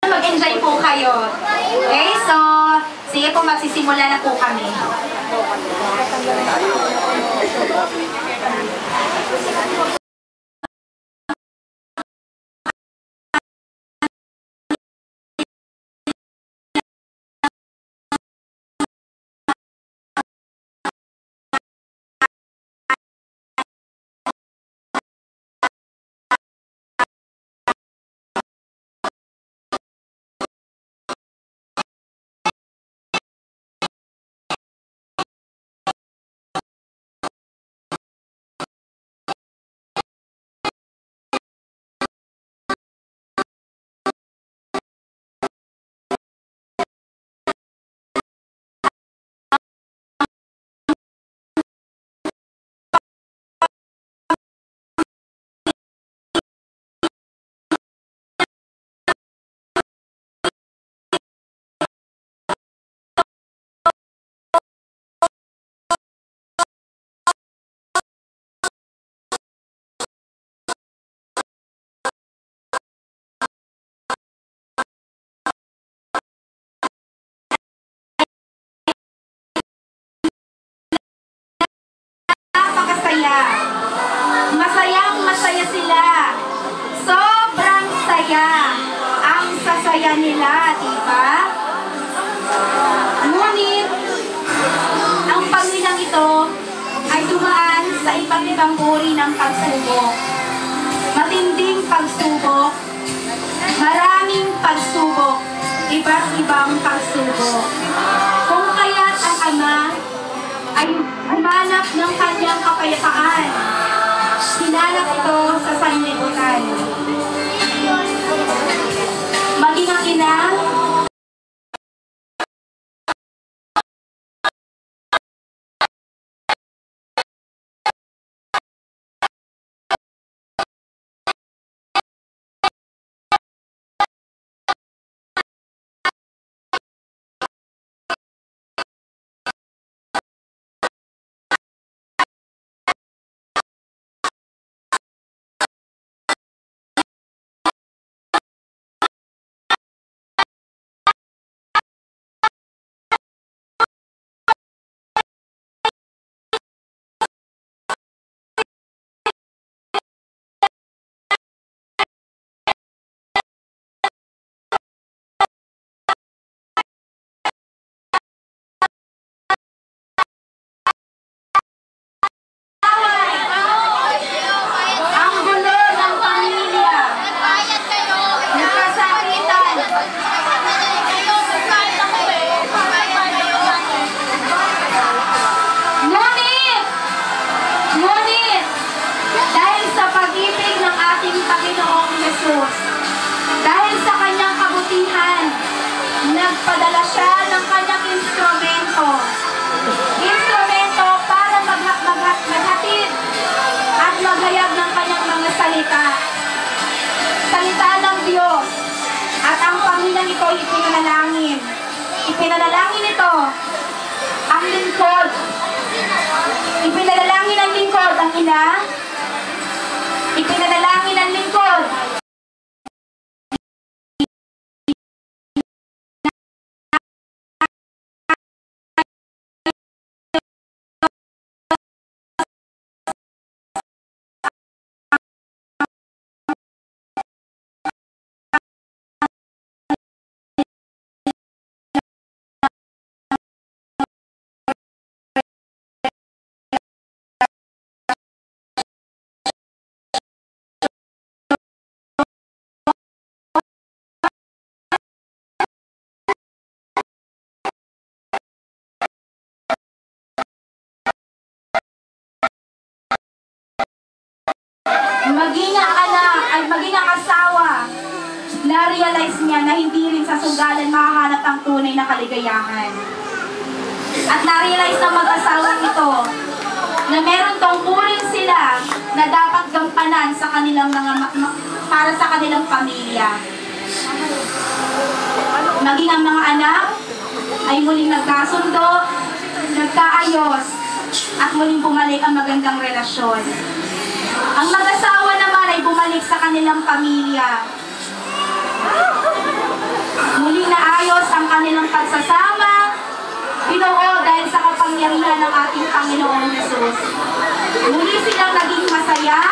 mag-enjoy po kayo. Okay, so, sige po, magsisimula na po kami. Masaya sila. Sobrang saya. Ang sasaya nila, diba? Ngunit, ang pamilyang ito ay dumaan sa iba't ibang uri ng pagsubok. Matinding pagsubok. Maraming pagsubok. Iba't ibang pagsubok. Kung kaya't ang ama ay humanap ng kanyang kapayapaan. Hinanap ito sa sanlibutan. Maging ang ina, nagpadala siya ng kanyang instrumento para maghatid at maghayag ng kanyang mga salita ng Diyos. At ang pamilyang ito ipinanalangin ito ang lingkod, ipinanalangin ang lingkod ang ina, ipinanalangin ang lingkod maging ang anak ay maging ang asawa, na-realize niya na hindi rin sa sugalan makahanap ang tunay na kaligayahan. At na-realize ng mag-asawang ito na meron tungkulin sila na dapat gampanan sa kanilang para sa kanilang pamilya. Maging ang mga anak ay muling nagkasundo, nagkaayos, at muling bumalik ang magandang relasyon. Ang mag-asawa naman ay bumalik sa kanilang pamilya. kapangyarihan ng ating Panginoong Jesus. Muli silang naging masaya,